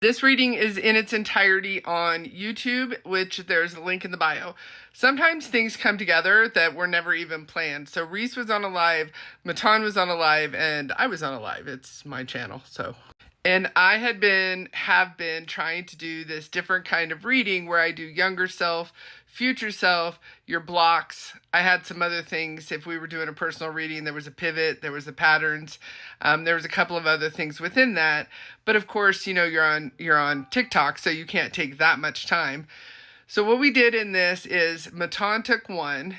This reading is in its entirety on YouTube, which there's a link in the bio. Sometimes things come together that were never even planned. So Reese was on a live, Matan was on a live, and I was on a live. It's my channel, so. And I have been trying to do this different kind of reading where I do younger self, future self, your blocks. I had some other things. If we were doing a personal reading, there was a pivot, there was the patterns, there was a couple of other things within that. But of course, you know, you're on TikTok, so you can't take that much time. So what we did in this is Matan took one,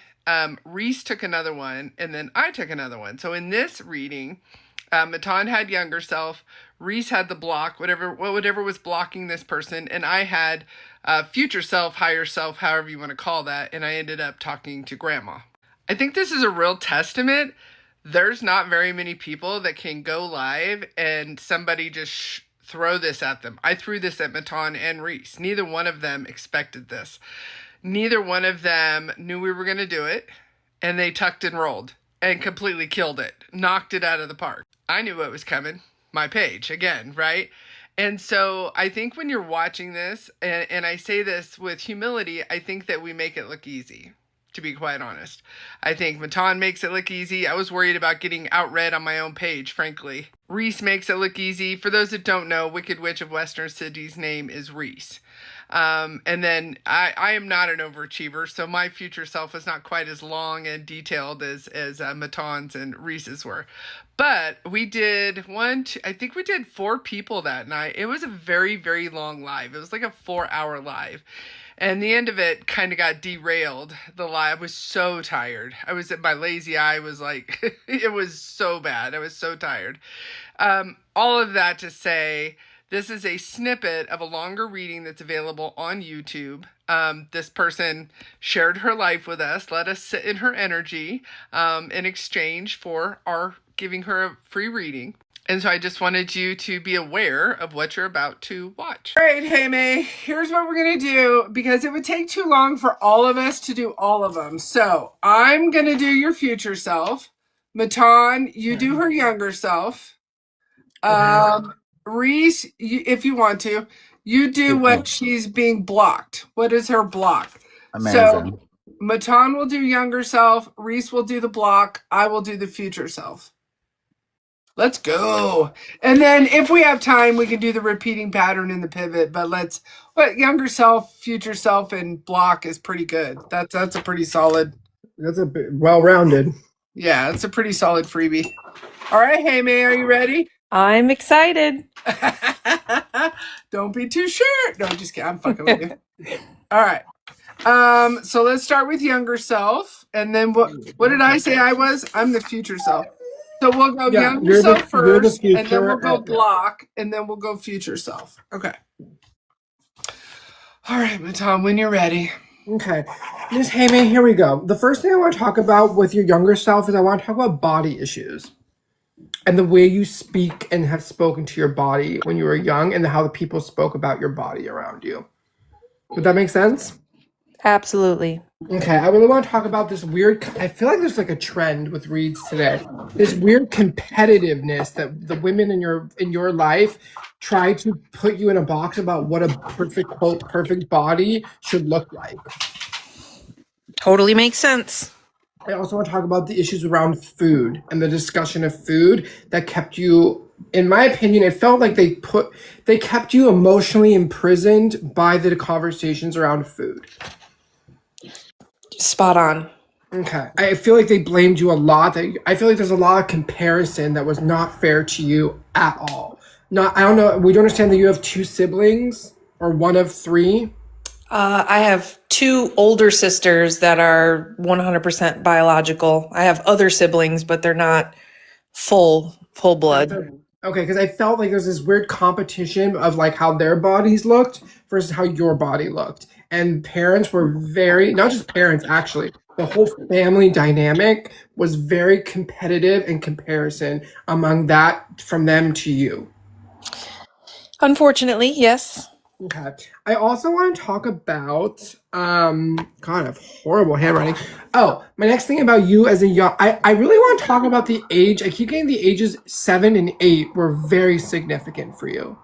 Reese took another one, and then I took another one. So in this reading, Matan had younger self, Reese had the block, whatever was blocking this person, and I had future self, higher self, however you want to call that, and I ended up talking to grandma. I think this is a real testament. There's not very many people that can go live and somebody just throw this at them. I threw this at Matan and Reese. Neither one of them expected this. Neither one of them knew we were going to do it, and they tucked and rolled and completely killed it, knocked it out of the park. I knew what was coming. My page again, right? And so I think when you're watching this, and I say this with humility, I think that we make it look easy, to be quite honest. I think Matan makes it look easy. I was worried about getting outread on my own page, frankly. Reese makes it look easy. For those that don't know, Wicked Witch of Western City's name is Reese. And then I am not an overachiever, so my future self is not quite as long and detailed as Matan's and Reese's were. But we did I think we did 4 people that night. It was a very, very long live. It was like a 4-hour live. And the end of it kind of got derailed. The live was so tired. My lazy eye was like, it was so bad. I was so tired. All of that to say, this is a snippet of a longer reading that's available on YouTube. This person shared her life with us, let us sit in her energy in exchange for our giving her a free reading. And so I just wanted you to be aware of what you're about to watch. All right, hey May, here's what we're going to do, because it would take too long for all of us to do all of them. So I'm going to do your future self. Matan, you do her younger self. Reese, if you want to, you do what she's being blocked. What is her block? Amazing. So Matan will do younger self, Reese will do the block, I will do the future self. Let's go. And then if we have time, we can do the repeating pattern in the pivot, but younger self, future self, and block is pretty good. That's a pretty solid. That's a bit well-rounded. Yeah, it's a pretty solid freebie. All right, hey May, are you ready? I'm excited. Don't be too sure. No, just kidding. I'm fucking with you. All right. So let's start with younger self, and then what did I say I was? I'm the future self. So we'll go younger self first, and then we'll go block, and then we'll go future self. Okay. All right, Matan, when you're ready. Okay. Miss Hayman, here we go. The first thing I want to talk about with your younger self is I want to talk about body issues. And the way you speak and have spoken to your body when you were young, and how the people spoke about your body around you. Would that make sense? Absolutely. Okay, I really want to talk about this weird, I feel like there's like a trend with reads today. This weird competitiveness that the women in your life try to put you in a box about what a perfect, quote, perfect body should look like. Totally makes sense. I also want to talk about the issues around food and the discussion of food that kept you, in my opinion, it felt like they kept you emotionally imprisoned by the conversations around food. Spot on. Okay. I feel like they blamed you a lot. I feel like there's a lot of comparison that was not fair to you at all. I don't know. We don't understand that you have 2 siblings or one of 3. I have 2 older sisters that are 100% biological. I have other siblings, but they're not full blood. Okay, because I felt like there's this weird competition of like how their bodies looked versus how your body looked. And parents were not just parents, actually, the whole family dynamic was very competitive in comparison among that from them to you. Unfortunately, yes. Okay. I also want to talk about, God, I have horrible handwriting. Oh, my next thing about you as a young, I really want to talk about the age. I keep getting the ages 7 and 8 were very significant for you.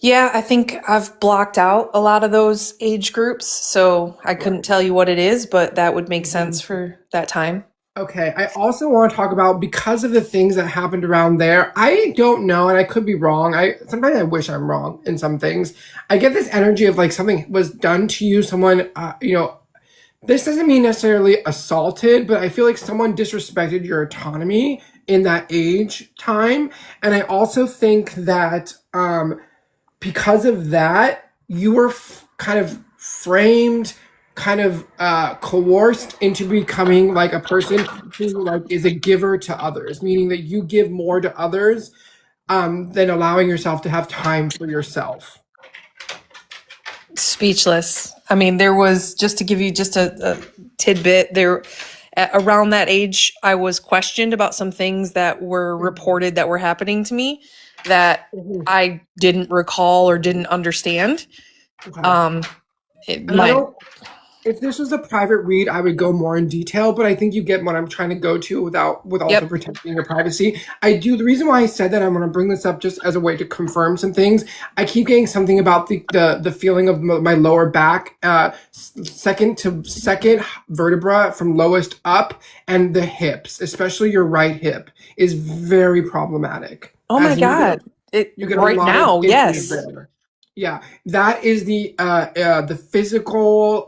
Yeah, I think I've blocked out a lot of those age groups, so I couldn't tell you what it is, but that would make sense for that time. Okay, I also want to talk about because of the things that happened around there. I don't know, and I could be wrong. I sometimes I wish I'm wrong in some things. I get this energy of like something was done to you. Someone, this doesn't mean necessarily assaulted, but I feel like someone disrespected your autonomy in that age time, and I also think that because of that, you were kind of framed, kind of coerced into becoming like a person who like is a giver to others, meaning that you give more to others than allowing yourself to have time for yourself. Speechless. I mean, there was, just to give you just a tidbit, around that age, I was questioned about some things that were reported that were happening to me that I didn't recall or didn't understand. Okay. It And I might, don't, if this was a private read, I would go more in detail, but I think you get what I'm trying to go to with also Yep. protecting your privacy. The reason why I said that, I'm going to bring this up just as a way to confirm some things. I keep getting something about the feeling of my lower back, second vertebra from lowest up, and the hips, especially your right hip, is very problematic. oh my As you God. you get a Right lot now, of issues yes. there. Yeah, that is the physical.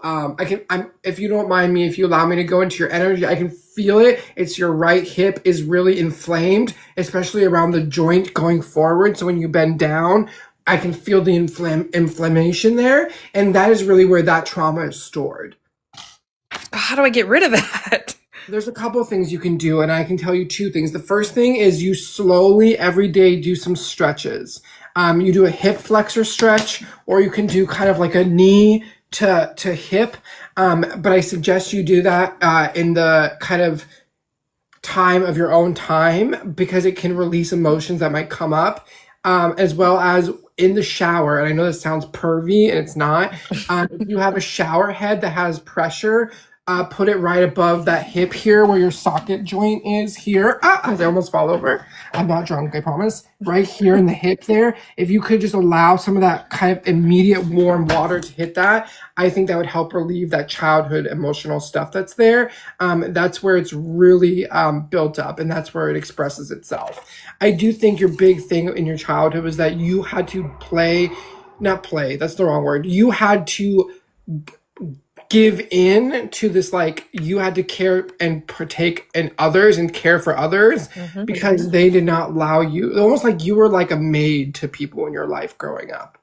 If you don't mind me, if you allow me to go into your energy, I can feel it. It's your right hip is really inflamed, especially around the joint going forward. So when you bend down, I can feel the inflammation there, and that is really where that trauma is stored. How do I get rid of that? There's a couple of things you can do, and I can tell you two things. The first thing is you slowly every day do some stretches. You do a hip flexor stretch, or you can do kind of like a knee to hip. But I suggest you do that in the kind of time of your own time because it can release emotions that might come up, as well as in the shower. And I know this sounds pervy, and it's not. If you have a shower head that has pressure, put it right above that hip here where your socket joint is here. I almost fall over. I'm not drunk, I promise. Right here in the hip there. If you could just allow some of that kind of immediate warm water to hit that, I think that would help relieve that childhood emotional stuff that's there. That's where it's really built up, and that's where it expresses itself. I do think your big thing in your childhood was that you had to not play, that's the wrong word. You had to give in to this, like you had to care and partake in others and care for others because they did not allow you, almost like you were like a maid to people in your life growing up,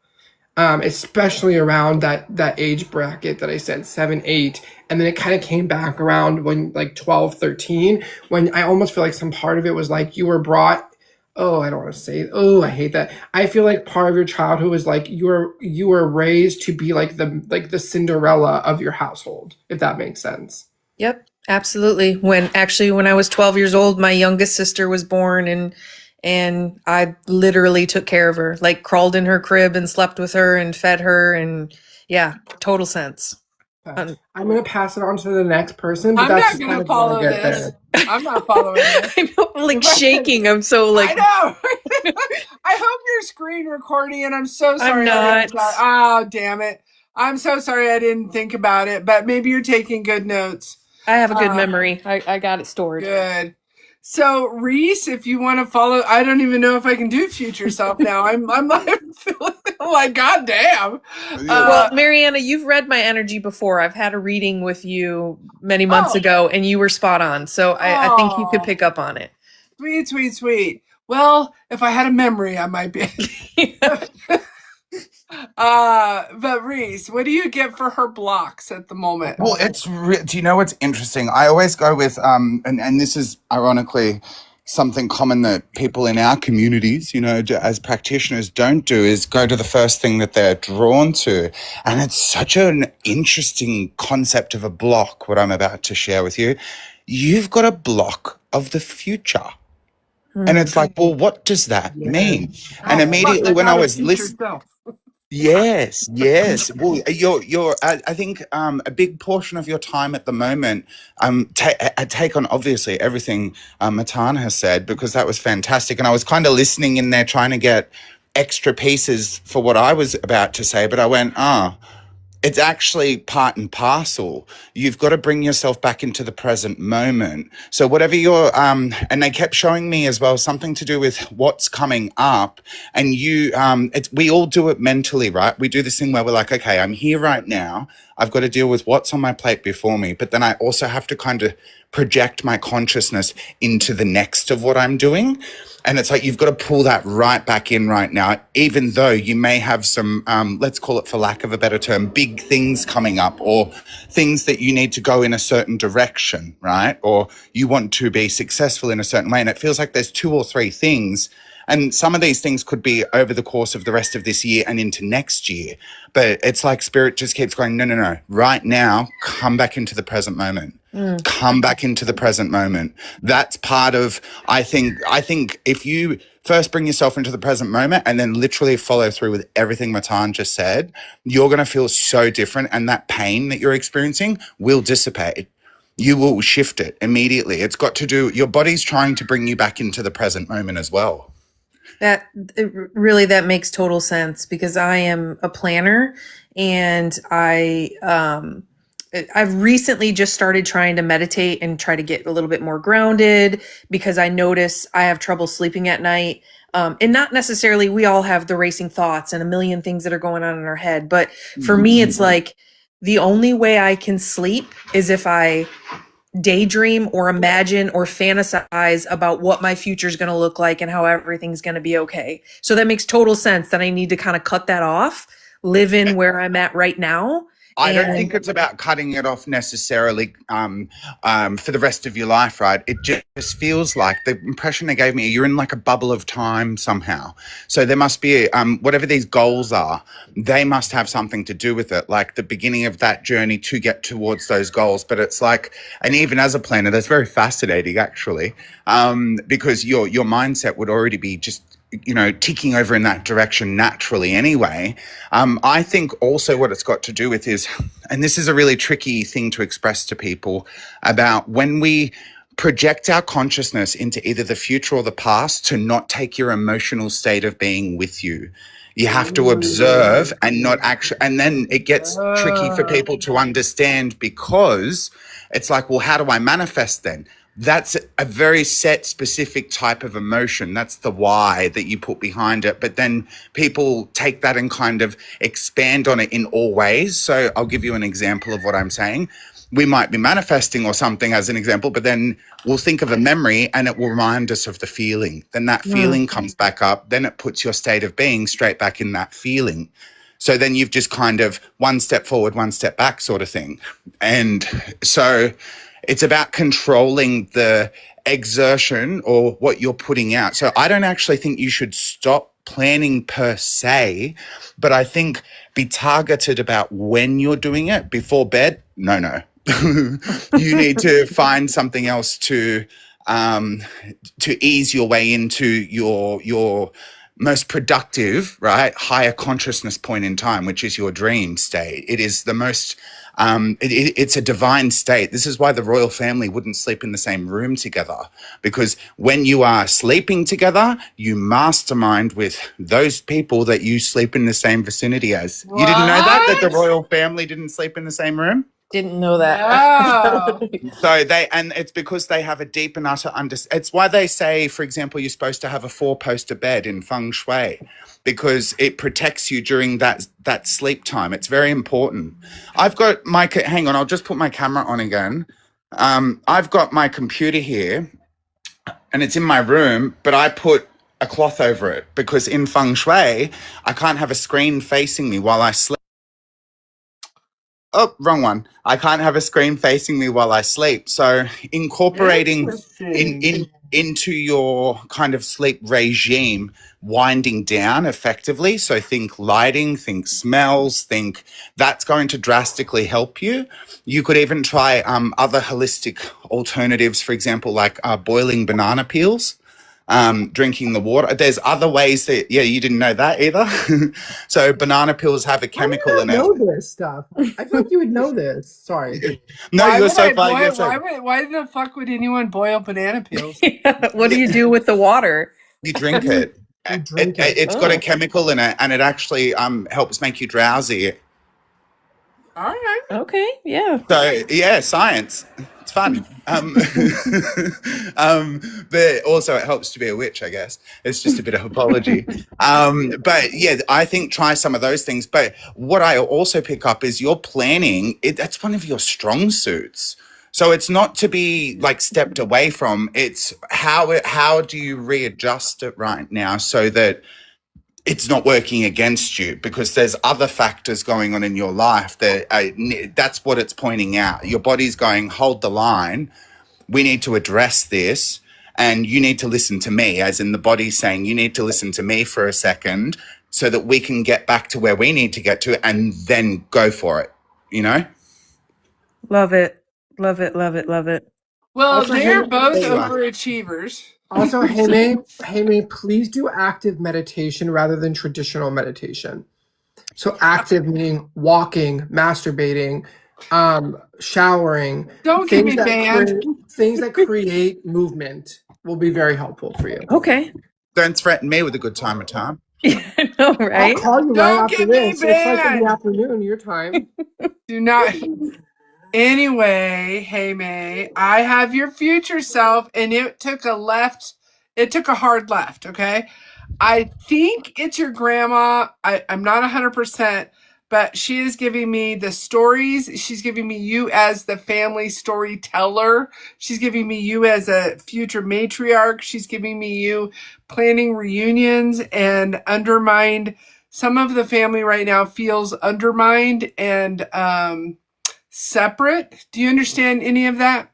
especially around that age bracket that I said 7, 8, and then it kind of came back around when like 12, 13, when I almost feel like some part of it was like you were brought. Oh, I don't want to say. Oh, I hate that. I feel like part of your childhood was like you were raised to be like the Cinderella of your household, if that makes sense. Yep, absolutely. When I was 12 years old, my youngest sister was born, and I literally took care of her, like crawled in her crib and slept with her and fed her, and yeah, total sense. Okay. I'm gonna pass it on to the next person, but I'm that's not just gonna kind of follow where I get this. there. I'm not following this. I know, I'm like shaking. I'm so I like, know. I hope you're screen recording, and I'm so sorry. not. Oh, damn it. I'm so sorry I didn't think about it, but maybe you're taking good notes. I have a good memory. I got it stored. Good. So Reese, if you want to follow, I don't even know if I can do future self now. I'm like feeling like God damn. Well, Mariana, you've read my energy before. I've had a reading with you many months ago, and you were spot on. So I think you could pick up on it. Sweet, sweet, sweet. Well, if I had a memory, I might be. But Reese, what do you get for her blocks at the moment? Well, do you know what's interesting? I always go with, and this is ironically something common that people in our communities, as practitioners don't do, is go to the first thing that they're drawn to. And it's such an interesting concept of a block, what I'm about to share with you. You've got a block of the future. And it's like, well, what does that mean? And immediately when I was listening, yes. Well, I think a big portion of your time at the moment, I take on obviously everything Matan has said, because that was fantastic. And I was kind of listening in there trying to get extra pieces for what I was about to say, but I went, it's actually part and parcel. You've got to bring yourself back into the present moment. So whatever you're, and they kept showing me as well something to do with what's coming up. And we all do it mentally, right? We do this thing where we're like, okay, I'm here right now. I've got to deal with what's on my plate before me. But then I also have to kind of project my consciousness into the next of what I'm doing. And it's like, you've got to pull that right back in right now, even though you may have some, let's call it, for lack of a better term, big things coming up, or things that you need to go in a certain direction, right? Or you want to be successful in a certain way. And it feels like there's 2 or 3 things. And some of these things could be over the course of the rest of this year and into next year. But it's like spirit just keeps going, no. Right now, come back into the present moment. Come back into the present moment. That's part of, I think if you first bring yourself into the present moment and then literally follow through with everything Matan just said, you're going to feel so different, and that pain that you're experiencing will dissipate. You will shift it immediately. It's got to do, your body's trying to bring you back into the present moment as well. That makes total sense, because I am a planner, and I've recently just started trying to meditate and try to get a little bit more grounded, because I notice I have trouble sleeping at night. And not necessarily, we all have the racing thoughts and a million things that are going on in our head. But for me, it's like the only way I can sleep is if I daydream or imagine or fantasize about what my future is going to look like and how everything's going to be okay. So that makes total sense that I need to kind of cut that off, live in where I'm at right now. I don't think it's about cutting it off necessarily for the rest of your life, right? It just feels like, the impression they gave me, you're in like a bubble of time somehow. So there must be, whatever these goals are, they must have something to do with it, like the beginning of that journey to get towards those goals. But it's like, and even as a planner, that's very fascinating actually, because your mindset would already be just, ticking over in that direction naturally anyway. I think also what it's got to do with is, and this is a really tricky thing to express to people, about when we project our consciousness into either the future or the past, to not take your emotional state of being with you. You have to observe and not actually, and then it gets tricky for people to understand, because it's like, well, how do I manifest then? That's a very set, specific type of emotion. That's the why that you put behind it. But then people take that and kind of expand on it in all ways. So I'll give you an example of what I'm saying. We might be manifesting or something as an example, but then we'll think of a memory and it will remind us of the feeling. Then that feeling comes back up. Then it puts your state of being straight back in that feeling. So then you've just kind of one step forward, one step back sort of thing. And so it's about controlling the exertion or what you're putting out. So I don't actually think you should stop planning per se, but I think be targeted about when you're doing it. Before bed, no. You need to find something else to ease your way into your most productive, right, higher consciousness point in time, which is your dream state. It is the most it's a divine state. This is why the royal family wouldn't sleep in the same room together, because when you are sleeping together, you mastermind with those people that you sleep in the same vicinity as. What? You didn't know that the royal family didn't sleep in the same room? Didn't know that. No. So and it's because they have a deep and utter it's why they say, for example, you're supposed to have a 4-poster bed in feng shui, because it protects you during that sleep time. It's very important. I've got hang on, I'll just put my camera on again. I've got my computer here and it's in my room, but I put a cloth over it because in feng shui, I can't have a screen facing me while I sleep. Oh, wrong one. I can't have a screen facing me while I sleep. So incorporating into your kind of sleep regime, winding down effectively. So think lighting, think smells, think that's going to drastically help you. You could even try other holistic alternatives, for example, like boiling banana peels. Drinking the water. There's other ways that, you didn't know that either. So banana peels have a chemical in it. I know this stuff. I feel like you would know this. Sorry. No, Why you're would so I fine. why the fuck would anyone boil banana peels? What do you do with the water? You drink it. You drink it. It's got a Oh. chemical in it, and it actually helps make you drowsy. All right. Okay, yeah. So yeah, science. It's fun. But also it helps to be a witch, I guess. It's just a bit of apology. But yeah, I think try some of those things. But what I also pick up is your planning. That's one of your strong suits. So it's not to be like stepped away from. It's how do you readjust it right now so that it's not working against you, because there's other factors going on in your life that's what it's pointing out. Your body's going, hold the line. We need to address this, and you need to listen to me, as in the body saying, you need to listen to me for a second so that we can get back to where we need to get to and then go for it, you know? Love it. Love it. Love it. Love it. Well, Also, they're hey, both there you are. overachievers. Also, hey May, please do active meditation rather than traditional meditation. So active meaning walking, masturbating, showering. Don't get me that banned. things that create movement will be very helpful for you. Okay. Don't threaten me with a good time of time. I know, I'll right? call you right Don't after get me this. It's like in banned. the afternoon, your time. Do not. Anyway, hey May, I have your future self, and it took a left. It took a hard left. Okay, I think it's your grandma. I'm not 100%, but she is giving me the stories. She's giving me you as the family storyteller. She's giving me you as a future matriarch. She's giving me you planning reunions and undermined. Some of the family right now feels undermined and separate. Do you understand any of that?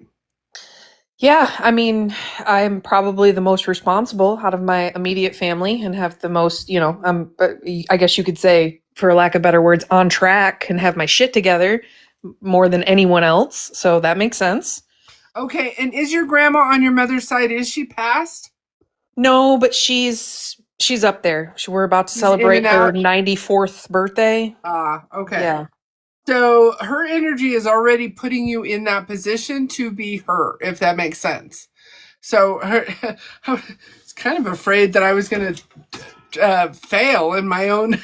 Yeah, I mean, I'm probably the most responsible out of my immediate family and have the most, I guess you could say, for lack of better words, on track and have my shit together more than anyone else. So that makes sense. Okay, and is your grandma on your mother's side, is she passed? No, but she's up there. We're about to She's in celebrate and her out? 94th birthday. Okay. Yeah. So her energy is already putting you in that position to be her, if that makes sense. So I was kind of afraid that I was going to fail in my own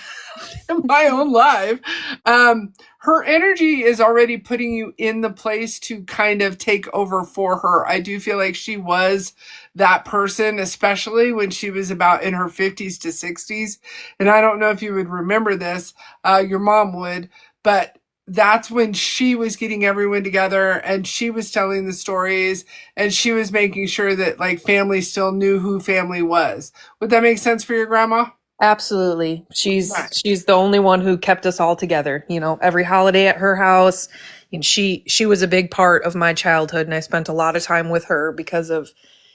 in my own life. Her energy is already putting you in the place to kind of take over for her. I do feel like she was that person, especially when she was about in her 50s to 60s. And I don't know if you would remember this, your mom would, but that's when she was getting everyone together and she was telling the stories and she was making sure that like family still knew who family was. Would that make sense for your grandma? Absolutely. Right. She's the only one who kept us all together. Every holiday at her house. And she was a big part of my childhood, and I spent a lot of time with her because of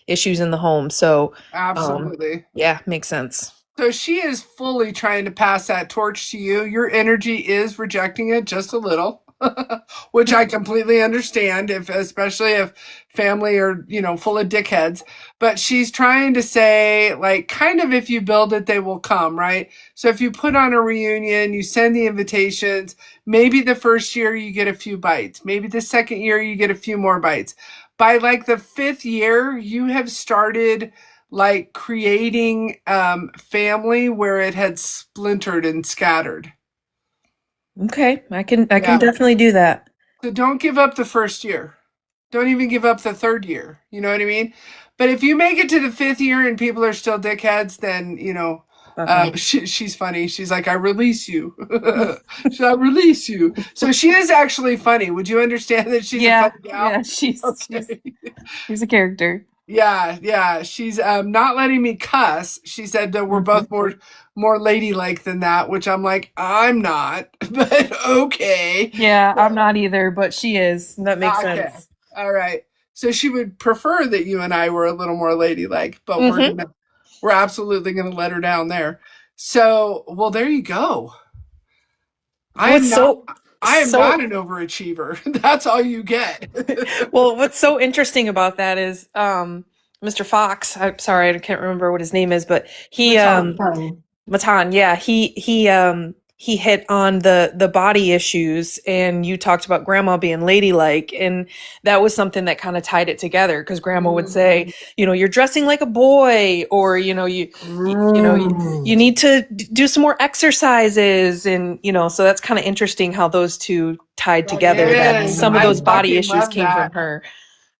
issues in the home. So Absolutely. yeah, makes sense. So she is fully trying to pass that torch to you. Your energy is rejecting it just a little, which I completely understand, especially if family are, full of dickheads. But she's trying to say, like, kind of if you build it, they will come, right? So if you put on a reunion, you send the invitations, maybe the first year you get a few bites. Maybe the second year you get a few more bites. By like the fifth year, you have started like creating family where it had splintered and scattered. Okay, I can Yeah. definitely do that. So don't give up the first year. Don't even give up the third year. You know what I mean? But if you make it to the fifth year and people are still dickheads, then she's funny. She's like, I release you. I release you. So she is actually funny. Would you understand that she's a funny gal? Yeah, she's Okay. she's a character. Yeah. She's not letting me cuss. She said that we're both more ladylike than that, which I'm like, I'm not, but okay. Yeah, I'm not either, but she is. That makes Okay. sense. All right. So she would prefer that you and I were a little more ladylike, but we're absolutely gonna let her down there. So, well, there you go. I am not an overachiever. That's all you get. Well, what's so interesting about that is Mr. Fox, I'm sorry, I can't remember what his name is, but he Fine. Matan, yeah, he he hit on the body issues, and you talked about grandma being ladylike, and that was something that kind of tied it together, because grandma would say, you know, you're dressing like a boy, or you know, you need to do some more exercises, and you know, so that's kind of interesting how those two tied together, that is. some of I those body fucking issues love came that. from her.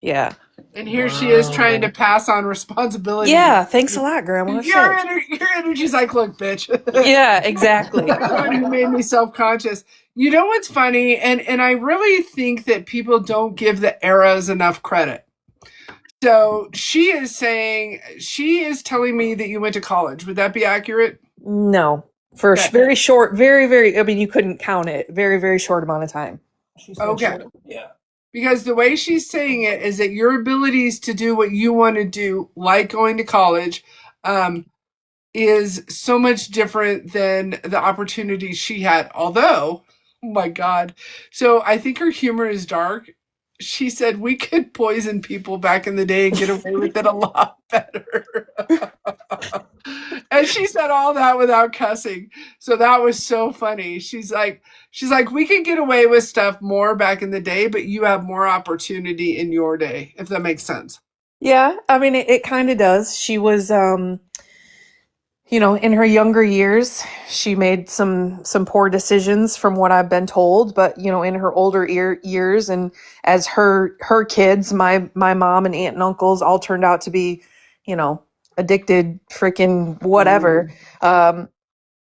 Yeah. And here she is trying to pass on responsibility. Yeah, thanks a lot, grandma. Your, Shit. your energy's like, look, bitch. Yeah, exactly. You made me self-conscious. You know what's funny? And I really think that people don't give the eras enough credit. So she is telling me that you went to college. Would that be accurate? No, for Okay. very short, very, I mean, you couldn't count it. Very, very short amount of time. Okay. Yeah. Because the way she's saying it is that your abilities to do what you want to do, like going to college, is so much different than the opportunities she had. Although, oh my God. So I think her humor is dark. She said we could poison people back in the day and get away with it a lot better. And she said all that without cussing. So that was so funny. She's like, we can get away with stuff more back in the day, but you have more opportunity in your day, if that makes sense. Yeah, I mean, it kind of does. She was, you know, in her younger years, she made some poor decisions from what I've been told, but you know, in her older years, and as her kids, my mom and aunt and uncles all turned out to be, you know, addicted freaking whatever.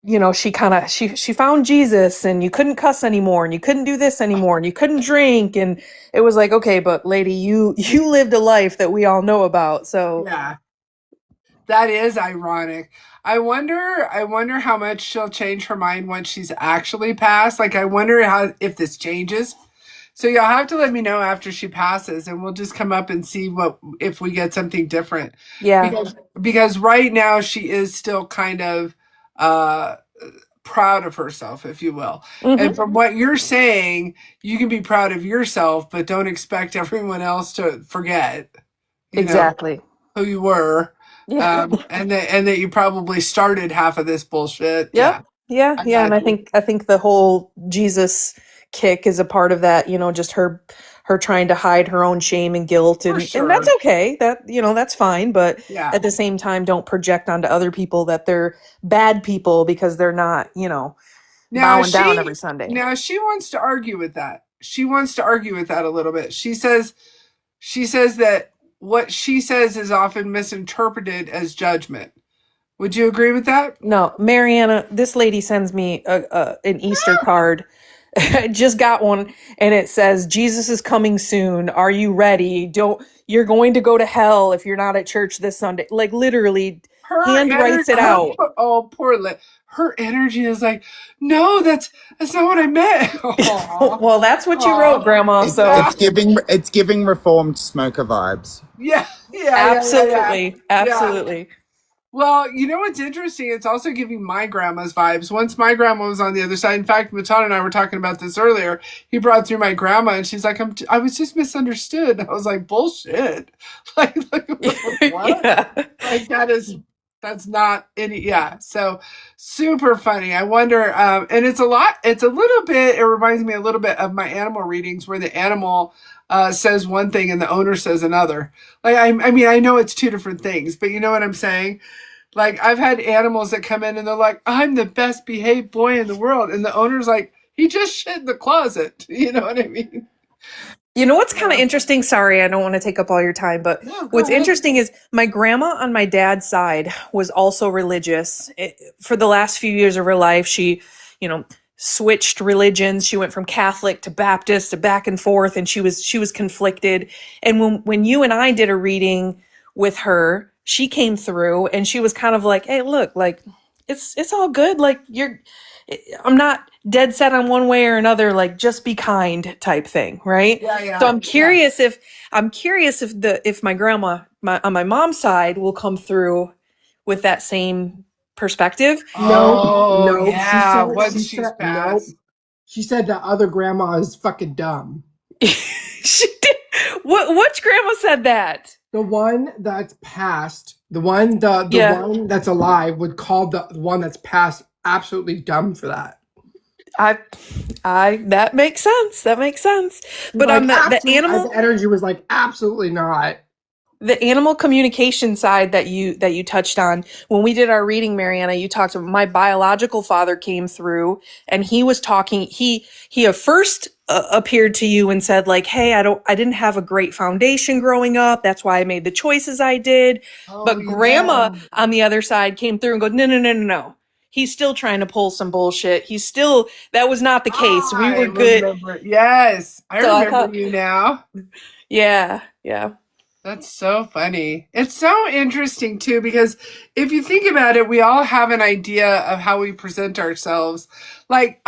You know, she found Jesus, and you couldn't cuss anymore, and you couldn't do this anymore, and you couldn't drink, and it was like, okay, but lady, you lived a life that we all know about. So yeah, that is ironic. I wonder how much she'll change her mind once she's actually passed. Like, I wonder if this changes. So you'll have to let me know after she passes, and we'll just come up and see if we get something different. yeah, Because right now she is still kind of proud of herself, if you will. And from what you're saying, you can be proud of yourself, but don't expect everyone else to forget, exactly. who you were. Yeah. And that you probably started half of this bullshit. Yep. Yeah. And Exactly. I think the whole Jesus kick is a part of that, you know, just her trying to hide her own shame and guilt, and that's okay. That, you know, that's fine, but at the same time, don't project onto other people that they're bad people because they're not, you know, bowing down every Sunday. Now she wants to argue with that. She wants to argue with that a little bit. She says that what she says is often misinterpreted as judgment. Would you agree with that? No, Mariana, this lady sends me an Easter card. I just got one, and it says, Jesus is coming soon. Are you ready? You're going to go to hell if you're not at church this Sunday. Like, literally writes it out. Oh, poor her energy is like, no, that's not what I meant. Well, that's what you wrote, Grandma. It's giving reformed smoker vibes. Yeah. Absolutely. Well, you know what's interesting? It's also giving my grandma's vibes. Once my grandma was on the other side. In fact, Matan and I were talking about this earlier. He brought through my grandma, and she's like, I was just misunderstood. I was like, bullshit. Like what? Yeah. Like, that's not any, yeah. So super funny. I wonder, and it's a little bit, it reminds me a little bit of my animal readings where the animal says one thing and the owner says another. Like, I mean, I know it's two different things, but you know what I'm saying? Like, I've had animals that come in and they're like, I'm the best behaved boy in the world. And the owner's like, he just shit in the closet. You know what I mean? You know what's kind of interesting? Sorry, I don't want to take up all your time, but what's interesting is my grandma on my dad's side was also religious. For the last few years of her life, she, you know, switched religions. She went from Catholic to Baptist to back and forth, and she was conflicted. And when you and I did a reading with her, she came through and she was kind of like, hey, look, like it's all good. Like I'm not dead set on one way or another, like just be kind type thing. Right. Yeah. So I'm curious if my grandma, on my mom's side, will come through with that same perspective. No. Yeah. She said the other grandma is fucking dumb. She did. Which grandma said that? The one that's passed, the one that's alive would call the one that's passed absolutely dumb for that. I that makes sense. That makes sense. But Like, on the energy was like, absolutely not. the animal communication side that you touched on, when we did our reading, Mariana, you talked about my biological father came through and he was talking. He at first appeared to you and said like, "Hey, I didn't have a great foundation growing up. That's why I made the choices I did." Oh, But yeah. grandma on the other side came through and go, "No, no, no, no, no. He's still trying to pull some bullshit. That was not the case. We were good." Remember. Yes, I So I remember thought, you now. yeah, yeah. That's so funny. It's so interesting too, because if you think about it, we all have an idea of how we present ourselves. Like,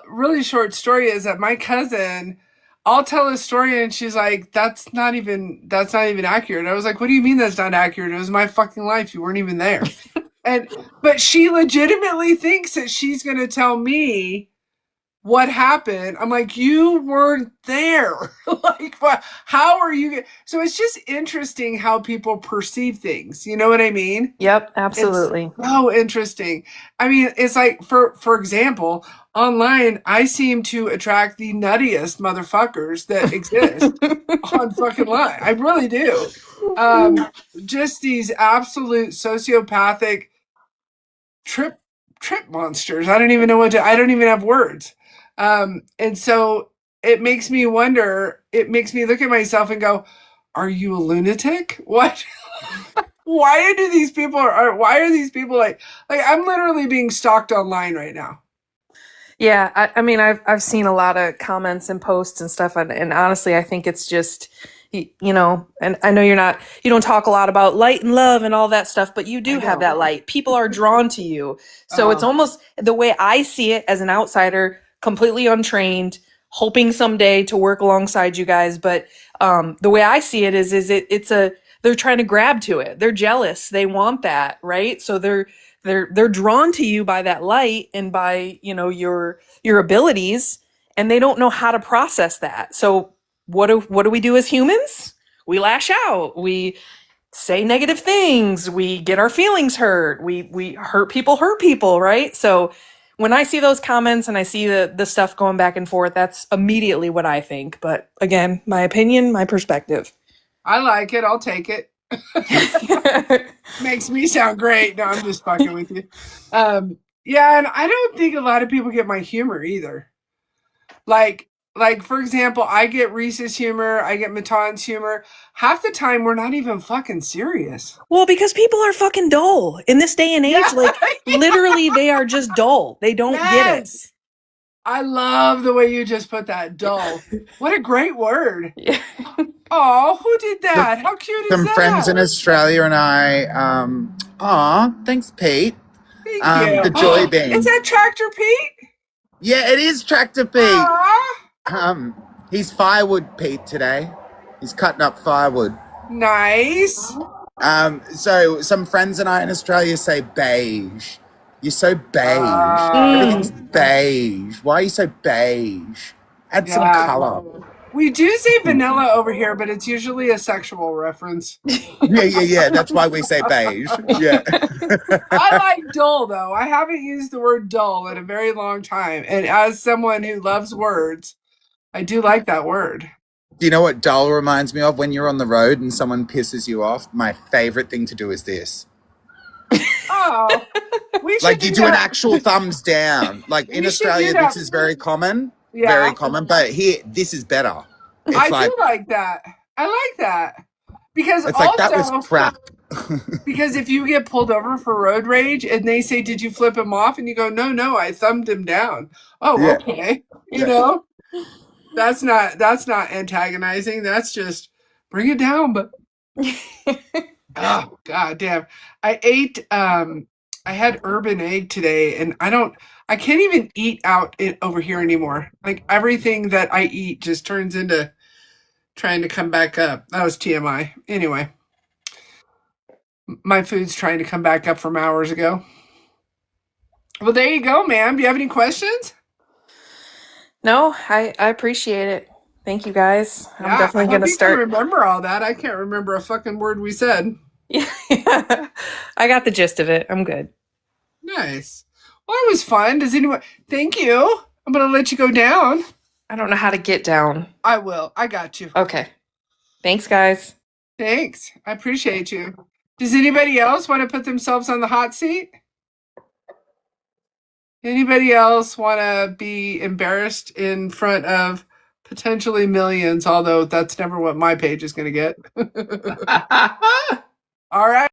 really short story is that my cousin, I'll tell a story and she's like, that's not even accurate. I was like, what do you mean that's not accurate? It was my fucking life. You weren't even there. But she legitimately thinks that she's going to tell me what happened. I'm like, you weren't there. Like, how are you? So it's just interesting how people perceive things. You know what I mean? Yep, absolutely. It's so interesting. I mean, it's like, for example, online, I seem to attract the nuttiest motherfuckers that exist on fucking line. I really do. Just these absolute sociopathic trip monsters. I don't even know I don't even have words. And so it makes me wonder, it makes me look at myself and go, are you a lunatic? What? Why are these people like I'm literally being stalked online right now. Yeah, I mean, I've seen a lot of comments and posts and stuff, and honestly, I think it's just, you know, and I know you don't talk a lot about light and love and all that stuff, but you do have that light. People are drawn to you. So it's almost the way I see it as an outsider, completely untrained, hoping someday to work alongside you guys. But the way I see it is they're trying to grab to it. They're jealous. They want that, right? So they're drawn to you by that light and by, you know, your abilities, and they don't know how to process that. So what do we do as humans? We lash out. We say negative things. We get our feelings hurt. We hurt people, right? So when I see those comments and I see the stuff going back and forth, that's immediately what I think. But again, my opinion, my perspective. I like it. I'll take it. Makes me sound great. No, I'm just fucking with you. Yeah, and I don't think a lot of people get my humor either. Like for example, I get Reese's humor, I get Maton's humor. Half the time, we're not even fucking serious. Well, because people are fucking dull in this day and age. Yeah. Like literally, they are just dull. They don't get it. I love the way you just put that. Dull. What a great word. Yeah. Oh, who did that? How cute is that? Some friends in Australia and I. Thanks, Pete. Thank you. The Joy Bean. Is that Tractor Pete? Yeah, it is Tractor Pete. Aww. He's firewood Pete today. He's cutting up firewood. Nice. So some friends and I in Australia say beige. You're so beige. Everything's beige. Why are you so beige? Add some color. We do say vanilla over here, but it's usually a sexual reference. Yeah. That's why we say beige. Yeah. I like dull, though. I haven't used the word dull in a very long time. And as someone who loves words, I do like that word. Do you know what dull reminds me of? When you're on the road and someone pisses you off, my favorite thing to do is this. Oh, we should like you do an actual thumbs down. Like in Australia, this is very common. Yeah. Very common. But here, this is better. It's I do like that. I like that. Because it's also, like that was crap. Because if you get pulled over for road rage and they say, did you flip him off? And you go, no, I thumbed him down. Oh, yeah. Okay. You know? That's not antagonizing. That's just bring it down, but oh god damn. I had urban egg today and I can't even eat out over here anymore. Like everything that I eat just turns into trying to come back up. That was TMI. Anyway. My food's trying to come back up from hours ago. Well, there you go, ma'am. Do you have any questions? No, I appreciate it. Thank you, guys. I'm definitely going to start. I remember all that. I can't remember a fucking word we said. Yeah. I got the gist of it. I'm good. Nice. Well, it was fun. Does anyone... Thank you. I'm going to let you go down. I don't know how to get down. I will. I got you. Okay. Thanks, guys. Thanks. I appreciate you. Does anybody else want to put themselves on the hot seat? Anybody else want to be embarrassed in front of potentially millions, although that's never what my page is going to get. All right.